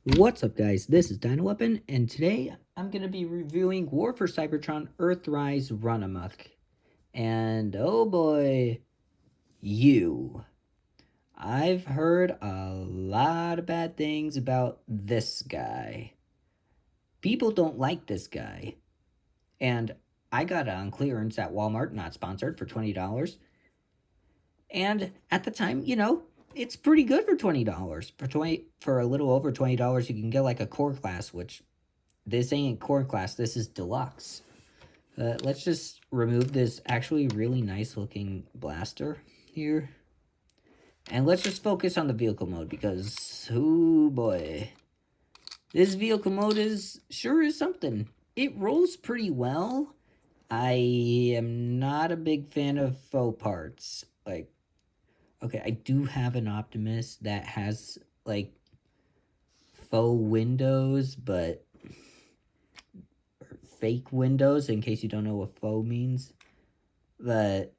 What's up, guys? This is Dino-Weapon, and today I'm going to be reviewing War for Cybertron Earthrise Runamok. And oh boy, I've heard a lot of bad things about this guy. People don't like this guy. And I got it on clearance at Walmart, not sponsored, for $20. And at the time, it's pretty good for $20. For a little over $20, you can get like a core class, which this ain't core class, this is deluxe. Let's just remove this actually really nice looking blaster here. And let's just focus on the vehicle mode because, oh boy. This vehicle mode is something. It rolls pretty well. I am not a big fan of faux parts. Okay, I do have an Optimus that has, faux windows, but fake windows, in case you don't know what faux means. But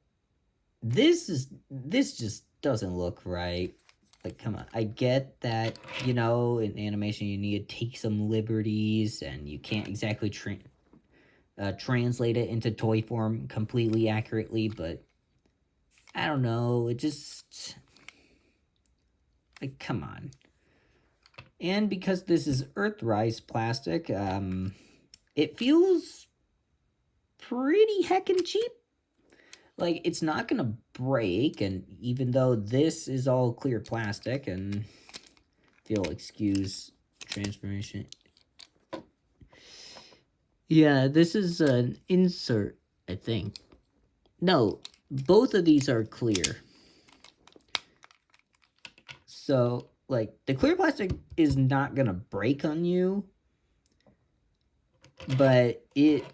this just doesn't look right. Like, come on. I get that, in animation you need to take some liberties and you can't exactly translate it into toy form completely accurately, but I don't know, it just, like, come on. And because this is Earthrise plastic, it feels pretty heckin' cheap. Like, it's not gonna break, and even though this is all clear plastic, and if you'll excuse transformation. Yeah, this is an insert, I think. No, both of these are clear. So, like, the clear plastic is not gonna break on you, but it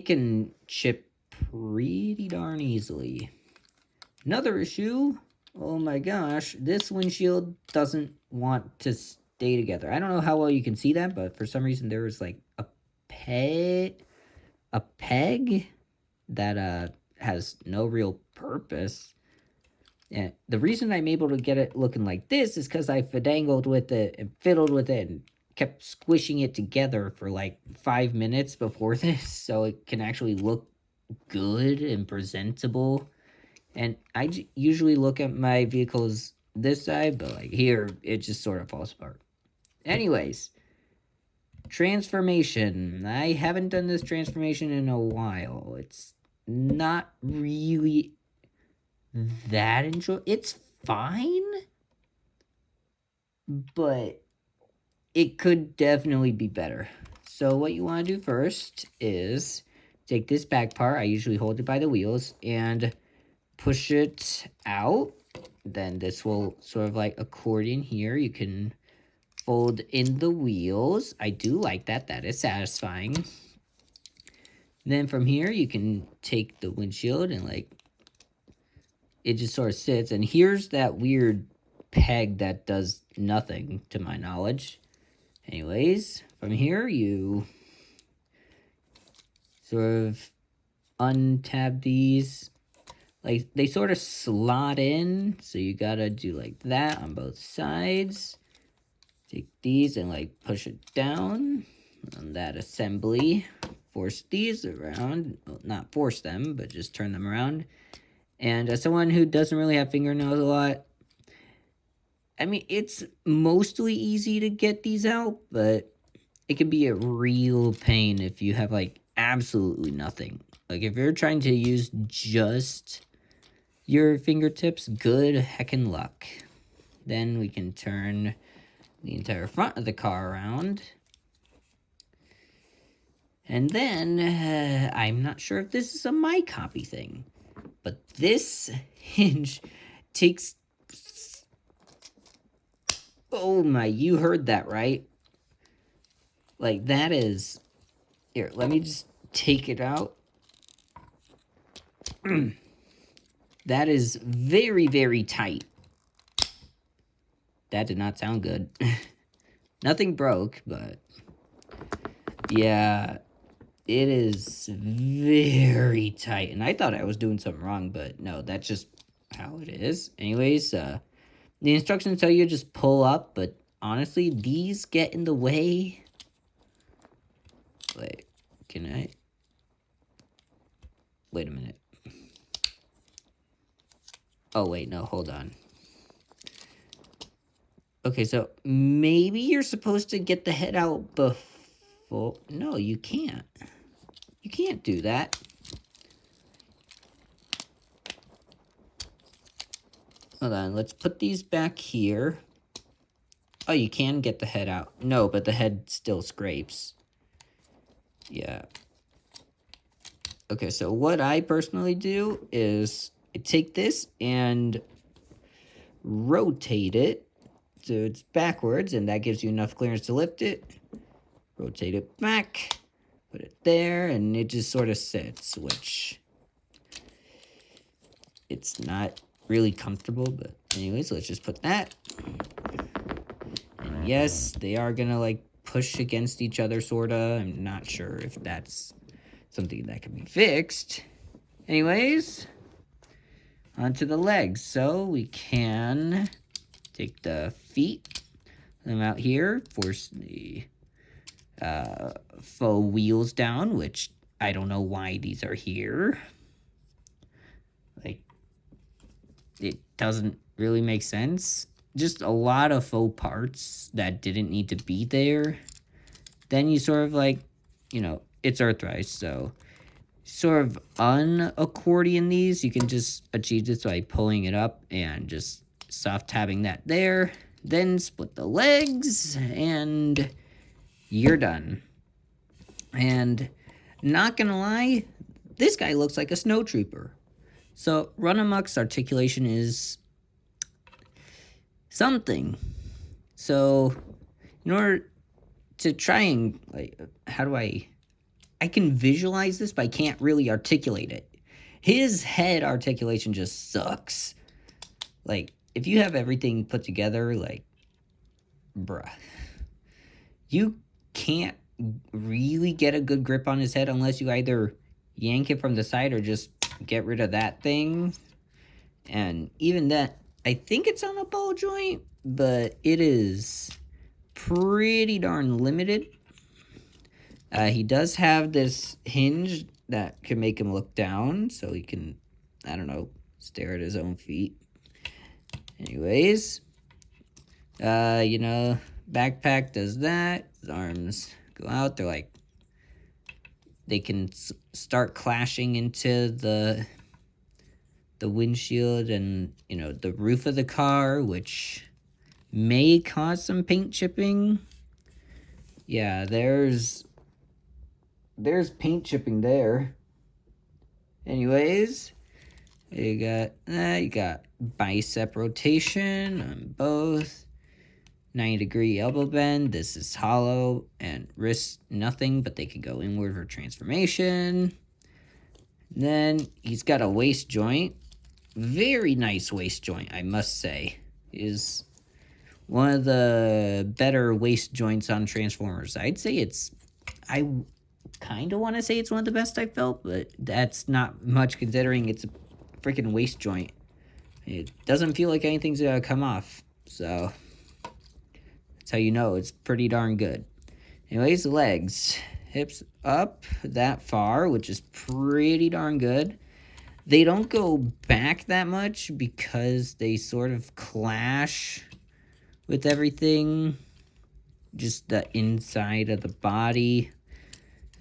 can chip pretty darn easily. Another issue, oh my gosh, this windshield doesn't want to stay together. I don't know how well you can see that, but for some reason there was like a peg that has no real purpose. And the reason I'm able to get it looking like this is because I fidangled with it and fiddled with it and kept squishing it together for like 5 minutes before this, so it can actually look good and presentable. And I usually look at my vehicles this side, but like here, it just sort of falls apart. Anyways, transformation. I haven't done this transformation in a while. It's not really that enjoyable. It's fine, but it could definitely be better. So what you want to do first is take this back part. I usually hold it by the wheels and push it out. Then this will sort of like accordion here. You can fold in the wheels. I do like that. That is satisfying. Then from here, you can take the windshield and like, it just sort of sits. And here's that weird peg that does nothing to my knowledge. Anyways, from here, you sort of untab these. Like, they sort of slot in, so you gotta do like that on both sides. Take these and like push it down on that assembly. Force these around. Well, not force them, but just turn them around. And as someone who doesn't really have fingernails a lot, I mean, it's mostly easy to get these out, but it can be a real pain if you have like absolutely nothing. Like, if you're trying to use just your fingertips, good heckin' luck. Then we can turn the entire front of the car around. And then, I'm not sure if this is a my copy thing, but this hinge takes... Oh my, you heard that, right? Like, that is... Here, let me just take it out. That is very, very tight. That did not sound good. Nothing broke, but... yeah, it is very tight. And I thought I was doing something wrong, but no, that's just how it is. Anyways, the instructions tell you just pull up, but honestly, these get in the way. Wait, can I? Wait a minute. Oh, wait, no, hold on. Okay, so maybe you're supposed to get the head out before... No, you can't. You can't do that. Hold on, let's put these back here. Oh, you can get the head out. No, but the head still scrapes. Yeah. Okay, so what I personally do is I take this and rotate it so it's backwards, and that gives you enough clearance to lift it. Rotate it back, put it there, and it just sort of sits, which it's not really comfortable, but anyways, let's just put that. And yes, they are gonna like push against each other, sorta. I'm not sure if that's something that can be fixed. Anyways, onto the legs. So we can take the feet, put them out here, force the faux wheels down, which I don't know why these are here. Like, it doesn't really make sense. Just a lot of faux parts that didn't need to be there. Then you sort of like, you know, it's Earthrise, so sort of unaccordion these. You can just achieve this by pulling it up and just soft tabbing that there. Then split the legs, and you're done. And not gonna lie, this guy looks like a snow trooper. So Runamok's articulation is something. So in order to try and, like, how do I can visualize this, but I can't really articulate it. His head articulation just sucks. Like, if you have everything put together, like, bruh, you can't really get a good grip on his head unless you either yank it from the side or just get rid of that thing. And even that, I think it's on a ball joint, but it is pretty darn limited. He does have this hinge that can make him look down, so he can, I don't know, stare at his own feet. Anyways, you know, backpack does that. His arms go out. They're like, they can start clashing into the windshield and, you know, the roof of the car, which may cause some paint chipping. Yeah, there's paint chipping there. Anyways, you got bicep rotation on both. 90-degree elbow bend. This is hollow, and wrist nothing, but they can go inward for transformation. Then he's got a waist joint. Very nice waist joint, I must say. Is one of the better waist joints on Transformers. I'd say it's, I kind of want to say it's one of the best I've felt, but that's not much considering it's a freaking waist joint. It doesn't feel like anything's gonna come off, so that's how you know it's pretty darn good. Anyways, the legs. Hips up that far, which is pretty darn good. They don't go back that much because they sort of clash with everything. Just the inside of the body.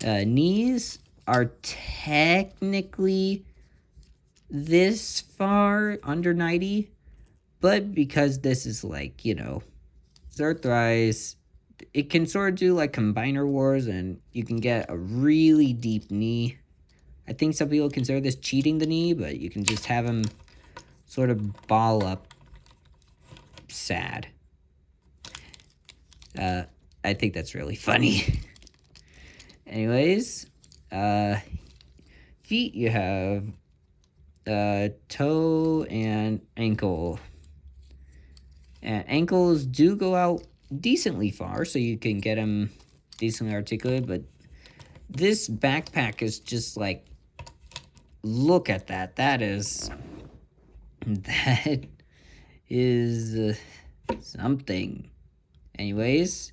Knees are technically this far under 90, but because this is like, you know, Earthrise, it can sort of do like combiner wars, and you can get a really deep knee. I think some people consider this cheating the knee, but you can just have him sort of ball up sad. I think that's really funny. Anyways, feet, you have toe and ankle. And ankles do go out decently far, so you can get them decently articulated, but this backpack is just like, look at that. That is something. Anyways,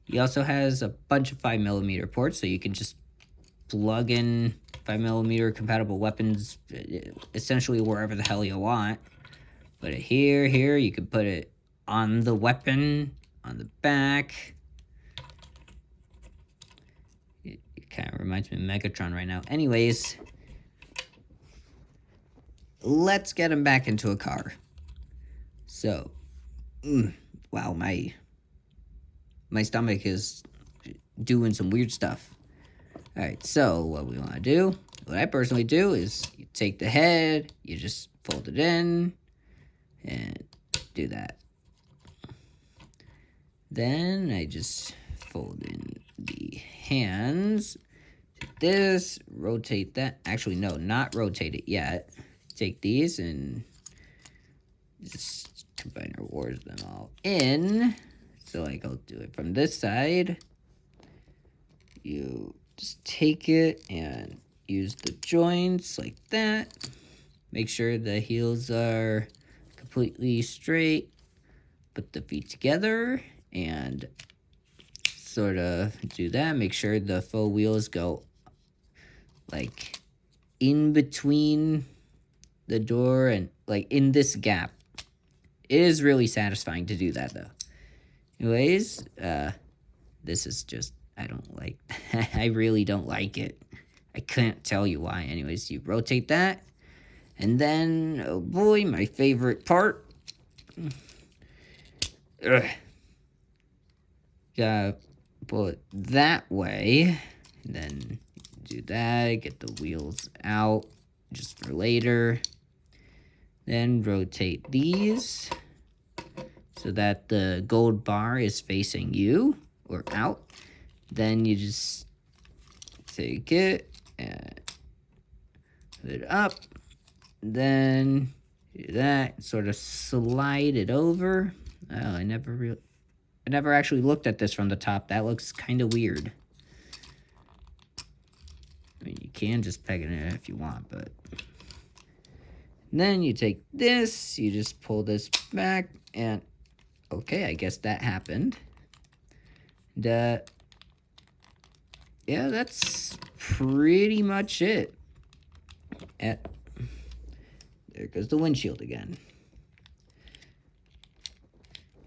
he also has a bunch of 5mm ports, so you can just plug in 5mm compatible weapons essentially wherever the hell you want. Put it here, you can put it on the weapon, on the back. It kind of reminds me of Megatron right now. Anyways, let's get him back into a car. So, wow, my stomach is doing some weird stuff. Alright, so what we want to do, what I personally do is you take the head, you just fold it in, and do that. Then I just fold in the hands, do this, rotate that. Actually, no, not rotate it yet. Take these and just combine or wards them all in. So like I'll do it from this side. You just take it and use the joints like that. Make sure the heels are completely straight. Put the feet together and sort of do that. Make sure the faux wheels go like in between the door and like in this gap. It is really satisfying to do that though. Anyways, this is just, I don't like, I really don't like it. I can't tell you why. Anyways, you rotate that. And then, oh boy, my favorite part. Gotta pull it that way. And then do that, get the wheels out just for later. Then rotate these so that the gold bar is facing you or out. Then you just take it and put it up. Then do that, sort of slide it over. Oh, I never actually looked at this from the top. That looks kind of weird. I mean, you can just peg it in if you want, but... Then you take this, you just pull this back, and... Okay, I guess that happened. And, yeah, that's pretty much it. There goes the windshield again.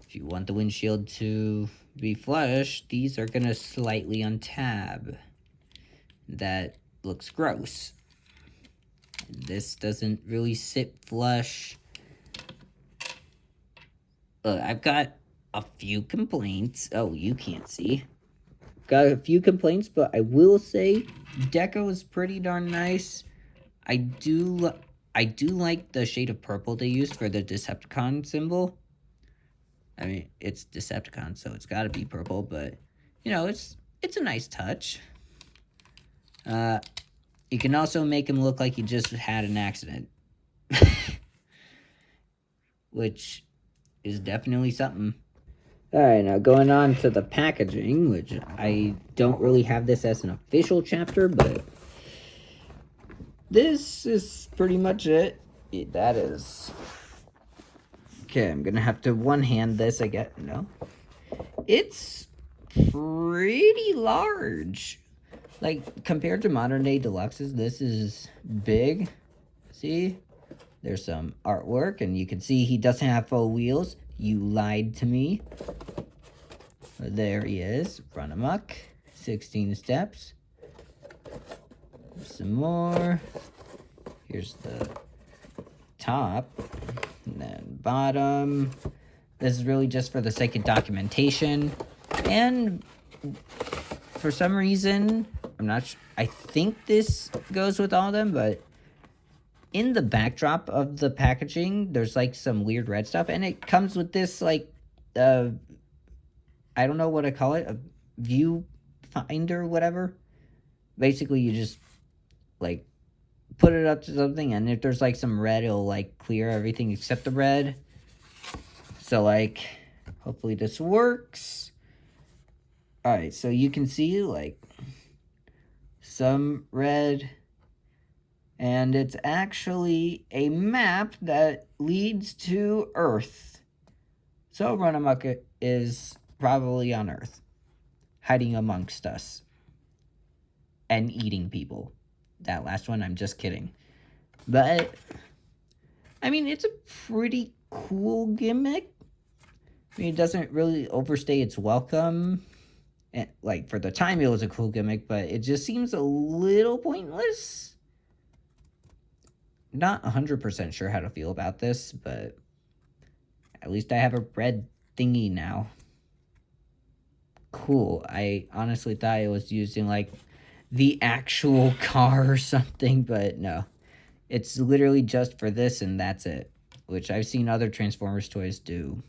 If you want the windshield to be flush, these are gonna slightly untab. That looks gross. This doesn't really sit flush. I've got a few complaints. Oh, you can't see. Got a few complaints, but I will say deco is pretty darn nice. I do like the shade of purple they used for the Decepticon symbol. I mean, it's Decepticon, so it's got to be purple, but you know, it's a nice touch. You can also make him look like he just had an accident. Which is definitely something. Alright, now going on to the packaging, which I don't really have this as an official chapter, but this is pretty much it. That is... Okay, I'm gonna have to one-hand this, I guess. No. It's pretty large. Like, compared to modern-day deluxes, this is big. See? There's some artwork, and you can see he doesn't have faux wheels. You lied to me. There he is. Runamok. 16 steps. Some more. Here's the top. And then bottom. This is really just for the sake of documentation. And for some reason, I'm not sure. I think this goes with all of them, but in the backdrop of the packaging, there's like some weird red stuff, and it comes with this like, I don't know what I call it, a viewfinder, whatever. Basically, you just like put it up to something, and if there's like some red, it'll like clear everything except the red. So like, hopefully this works. All right, so you can see like some red. And it's actually a map that leads to Earth. So Runamok is probably on Earth, hiding amongst us, and eating people. That last one, I'm just kidding. But, I mean, it's a pretty cool gimmick. I mean, it doesn't really overstay its welcome. And, like, for the time, it was a cool gimmick, but it just seems a little pointless. Not 100% sure how to feel about this, but at least I have a red thingy now. Cool. I honestly thought it was using, like, the actual car or something, but no. It's literally just for this and that's it. Which I've seen other Transformers toys do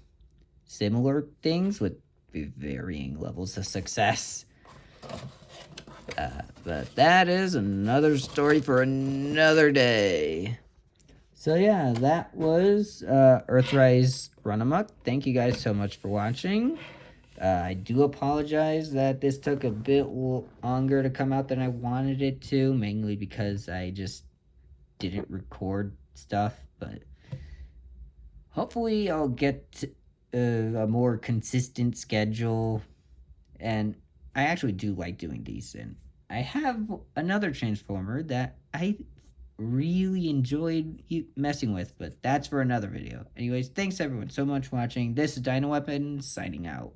similar things with varying levels of success. But that is another story for another day. So yeah, that was Earthrise Runamok. Thank you guys so much for watching. I do apologize that this took a bit longer to come out than I wanted it to, mainly because I just didn't record stuff, but hopefully I'll get a more consistent schedule, and I actually do like doing these, and I have another Transformer that I really enjoyed messing with, but that's for another video. Anyways, thanks everyone so much for watching. This is Dino-Weapon, signing out.